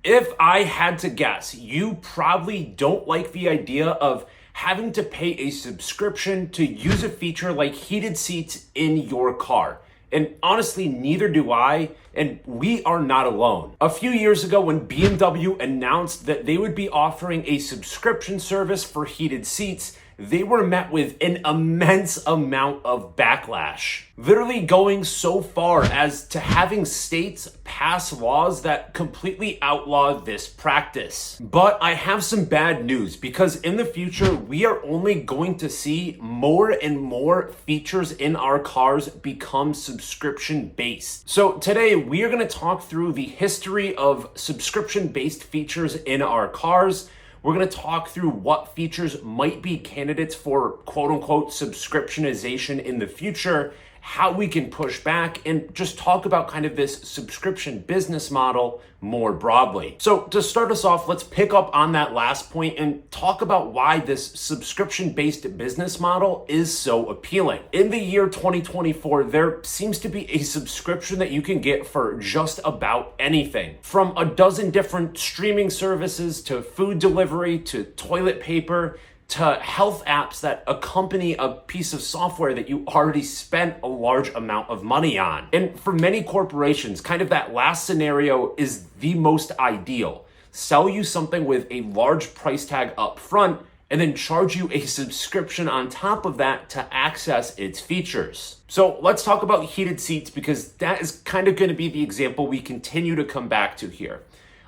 If I had to guess, you probably don't like the idea of having to pay a subscription to use a feature like heated seats in your car. And honestly, neither do I, and we are not alone. A few years ago, when BMW announced that they would be offering a subscription service for heated seats, they were met with an immense amount of backlash. Literally going so far as to having states pass laws that completely outlaw this practice. But I have some bad news, because in the future, we are only going to see more and more features in our cars become subscription-based. So today, we are going to talk through the history of subscription-based features in our cars. We're going to talk through what features might be candidates for quote-unquote subscriptionization in the future, how we can push back, and just talk about kind of this subscription business model more broadly. So to start us off, let's pick up on that last point and talk about why this subscription-based business model is so appealing. In the year 2024, there seems to be a subscription that you can get for just about anything. From a dozen different streaming services to food delivery to toilet paper to health apps that accompany a piece of software that you already spent a large amount of money on. And for many corporations, kind of that last scenario is the most ideal. Sell you something with a large price tag up front and then charge you a subscription on top of that to access its features. So let's talk about heated seats, because that is kind of going to be the example we continue to come back to here.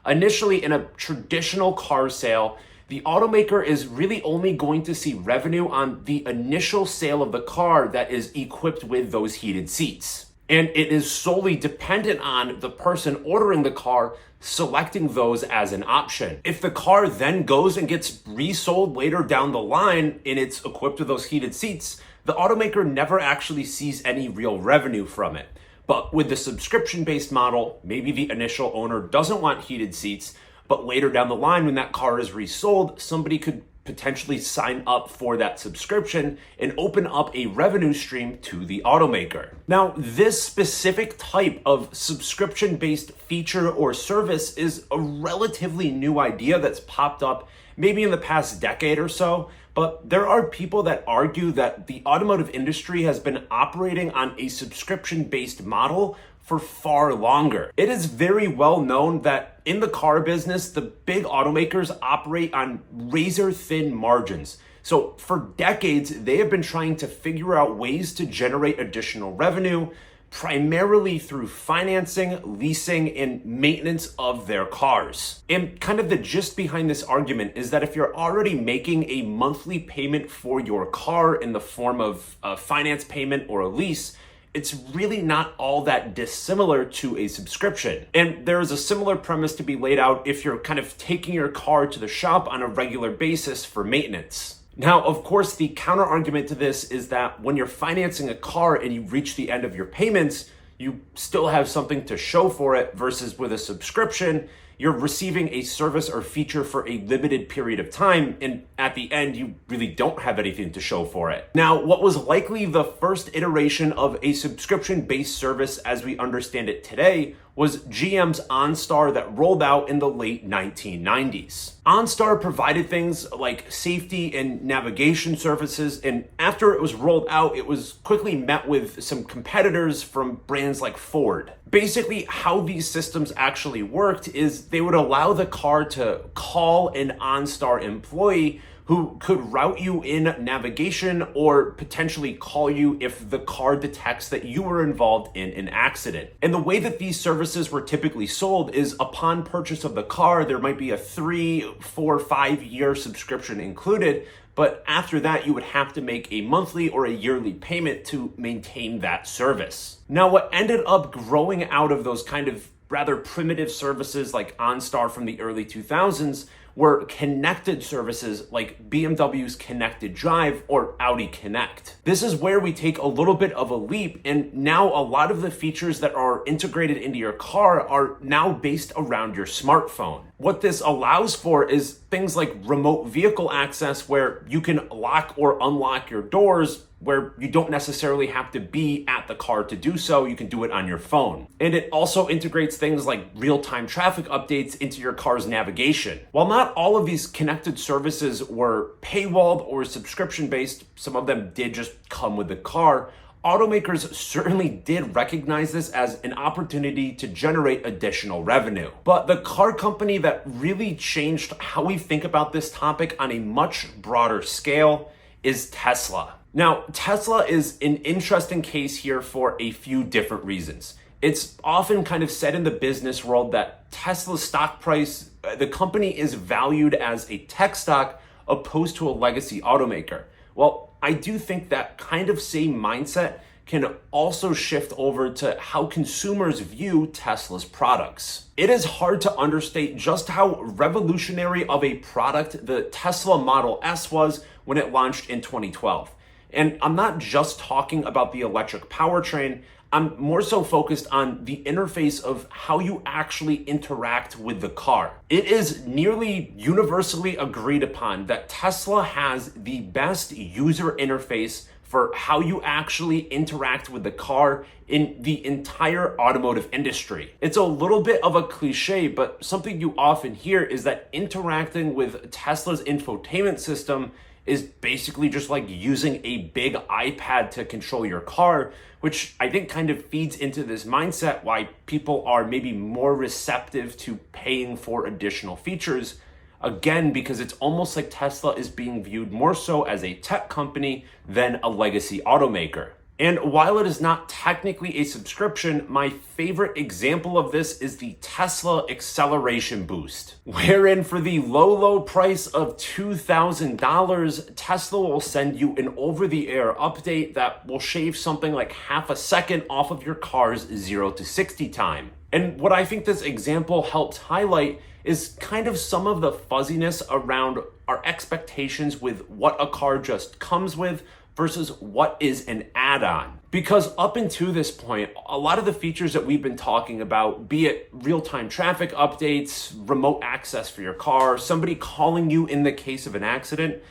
Initially, in a traditional car sale, the automaker is really only going to see revenue on the initial sale of the car that is equipped with those heated seats. And it is solely dependent on the person ordering the car selecting those as an option. If the car then goes and gets resold later down the line and it's equipped with those heated seats, the automaker never actually sees any real revenue from it. But with the subscription-based model, maybe the initial owner doesn't want heated seats, but later down the line, when that car is resold, somebody could potentially sign up for that subscription and open up a revenue stream to the automaker. Now, this specific type of subscription-based feature or service is a relatively new idea that's popped up maybe in the past decade or so, but there are people that argue that the automotive industry has been operating on a subscription-based model for far longer. It is very well known that in the car business, the big automakers operate on razor-thin margins. So for decades, they have been trying to figure out ways to generate additional revenue, primarily through financing, leasing, and maintenance of their cars. And kind of the gist behind this argument is that if you're already making a monthly payment for your car in the form of a finance payment or a lease, it's really not all that dissimilar to a subscription. And there is a similar premise to be laid out if you're kind of taking your car to the shop on a regular basis for maintenance. Now, of course, the counter argument to this is that when you're financing a car and you reach the end of your payments, you still have something to show for it, versus with a subscription, you're receiving a service or feature for a limited period of time, and at the end, you really don't have anything to show for it. Now, what was likely the first iteration of a subscription-based service as we understand it today was GM's OnStar that rolled out in the late 1990s. OnStar provided things like safety and navigation services, and after it was rolled out, it was quickly met with some competitors from brands like Ford. Basically, how these systems actually worked is they would allow the car to call an OnStar employee who could route you in navigation or potentially call you if the car detects that you were involved in an accident. And the way that these services were typically sold is upon purchase of the car, there might be a 3, 4, 5 year subscription included, but after that, you would have to make a monthly or a yearly payment to maintain that service. Now, what ended up growing out of those kind of rather primitive services like OnStar from the early 2000s were connected services like BMW's Connected Drive or Audi Connect. This is where we take a little bit of a leap, and now a lot of the features that are integrated into your car are now based around your smartphone. What this allows for is things like remote vehicle access, where you can lock or unlock your doors where you don't necessarily have to be at the car to do so. You can do it on your phone. And it also integrates things like real-time traffic updates into your car's navigation. While not all of these connected services were paywalled or subscription-based, some of them did just come with the car, automakers certainly did recognize this as an opportunity to generate additional revenue. But the car company that really changed how we think about this topic on a much broader scale is Tesla. Now, Tesla is an interesting case here for a few different reasons. It's often kind of said in the business world that Tesla's stock price, the company is valued as a tech stock opposed to a legacy automaker. Well, I do think that kind of same mindset can also shift over to how consumers view Tesla's products. It is hard to understate just how revolutionary of a product the Tesla Model S was when it launched in 2012. And I'm not just talking about the electric powertrain, I'm more so focused on the interface of how you actually interact with the car. It is nearly universally agreed upon that Tesla has the best user interface for how you actually interact with the car in the entire automotive industry. It's a little bit of a cliche, but something you often hear is that interacting with Tesla's infotainment system is basically just like using a big iPad to control your car, which I think kind of feeds into this mindset why people are maybe more receptive to paying for additional features. Again, because it's almost like Tesla is being viewed more so as a tech company than a legacy automaker. And while it is not technically a subscription, my favorite example of this is the Tesla Acceleration Boost, wherein for the low price of $2,000, Tesla will send you an over-the-air update that will shave something like half a second off of your car's 0 to 60 time. And what I think this example helps highlight is kind of some of the fuzziness around our expectations with what a car just comes with versus what is an add-on. Because up until this point, a lot of the features that we've been talking about, be it real-time traffic updates, remote access for your car, somebody calling you in the case of an accident,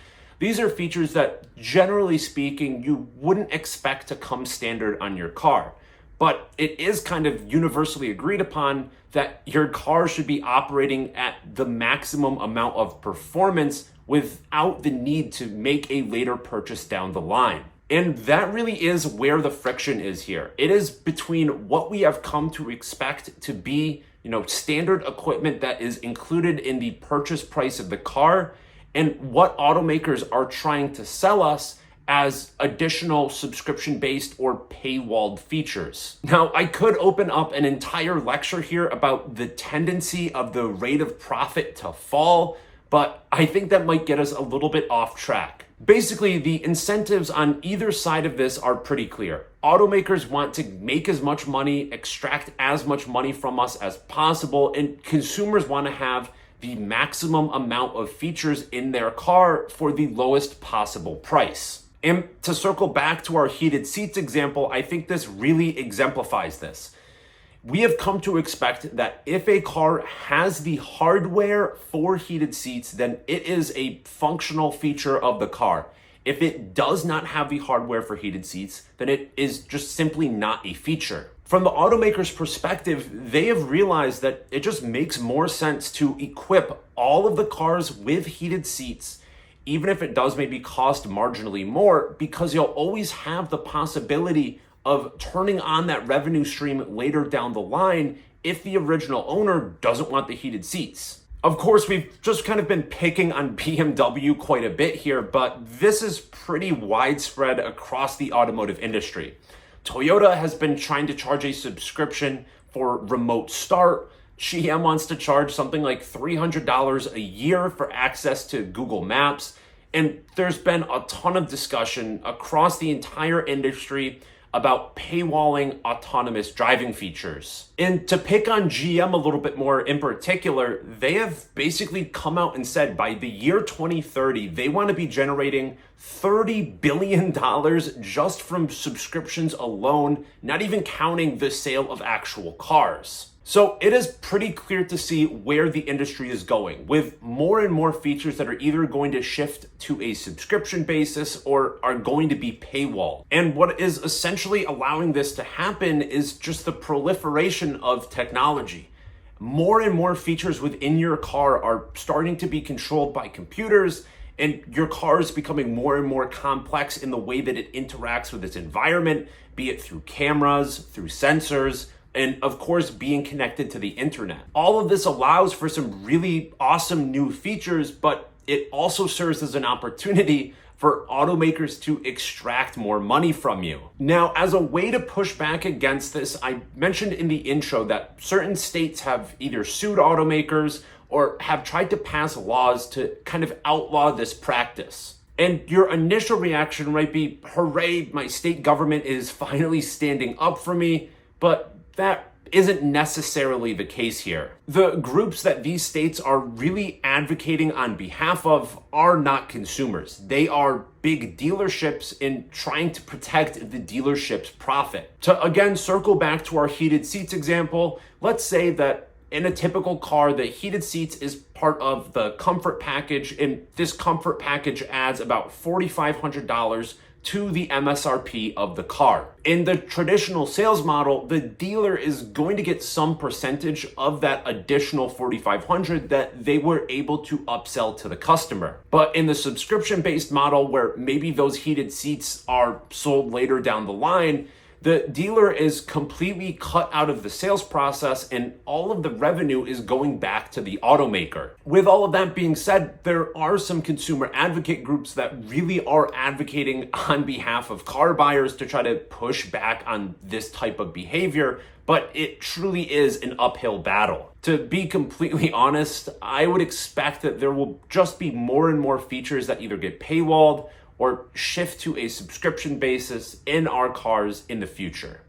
these are features that, generally speaking, you wouldn't expect to come standard on your car. But it is kind of universally agreed upon that your car should be operating at the maximum amount of performance without the need to make a later purchase down the line. And that really is where the friction is here. It is between what we have come to expect to be, standard equipment that is included in the purchase price of the car and what automakers are trying to sell us as additional subscription-based or paywalled features. Now, I could open up an entire lecture here about the tendency of the rate of profit to fall, but I think that might get us a little bit off track. Basically, the incentives on either side of this are pretty clear. Automakers want to make as much money, extract as much money from us as possible, and consumers want to have the maximum amount of features in their car for the lowest possible price. And to circle back to our heated seats example, I think this really exemplifies this. We have come to expect that if a car has the hardware for heated seats, then it is a functional feature of the car. If it does not have the hardware for heated seats, then it is just simply not a feature. From the automaker's perspective, they have realized that it just makes more sense to equip all of the cars with heated seats, even if it does maybe cost marginally more, because you'll always have the possibility of turning on that revenue stream later down the line if the original owner doesn't want the heated seats. Of course, we've just kind of been picking on BMW quite a bit here, but this is pretty widespread across the automotive industry. Toyota has been trying to charge a subscription for remote start. GM wants to charge something like $300 a year for access to Google Maps. And there's been a ton of discussion across the entire industry about paywalling autonomous driving features. And to pick on GM a little bit more in particular, they have basically come out and said by the year 2030, they want to be generating $30 billion just from subscriptions alone, not even counting the sale of actual cars. So it is pretty clear to see where the industry is going, with more and more features that are either going to shift to a subscription basis or are going to be paywalled. And what is essentially allowing this to happen is just the proliferation of technology. More and more features within your car are starting to be controlled by computers, and your car is becoming more and more complex in the way that it interacts with its environment, be it through cameras, through sensors, and of course, being connected to the internet. All of this allows for some really awesome new features, but it also serves as an opportunity for automakers to extract more money from you. Now, as a way to push back against this, I mentioned in the intro that certain states have either sued automakers or have tried to pass laws to kind of outlaw this practice. And your initial reaction might be, hooray, my state government is finally standing up for me, but that isn't necessarily the case here. The groups that these states are really advocating on behalf of are not consumers. They are big dealerships in trying to protect the dealership's profit. To again circle back to our heated seats example, let's say that in a typical car, the heated seats is part of the comfort package, and this comfort package adds about $4,500 to the MSRP of the car. In the traditional sales model, the dealer is going to get some percentage of that additional $4,500 that they were able to upsell to the customer. But in the subscription-based model, where maybe those heated seats are sold later down the line, the dealer is completely cut out of the sales process, and all of the revenue is going back to the automaker. With all of that being said, there are some consumer advocate groups that really are advocating on behalf of car buyers to try to push back on this type of behavior, but it truly is an uphill battle. To be completely honest, I would expect that there will just be more and more features that either get paywalled or shift to a subscription basis in our cars in the future.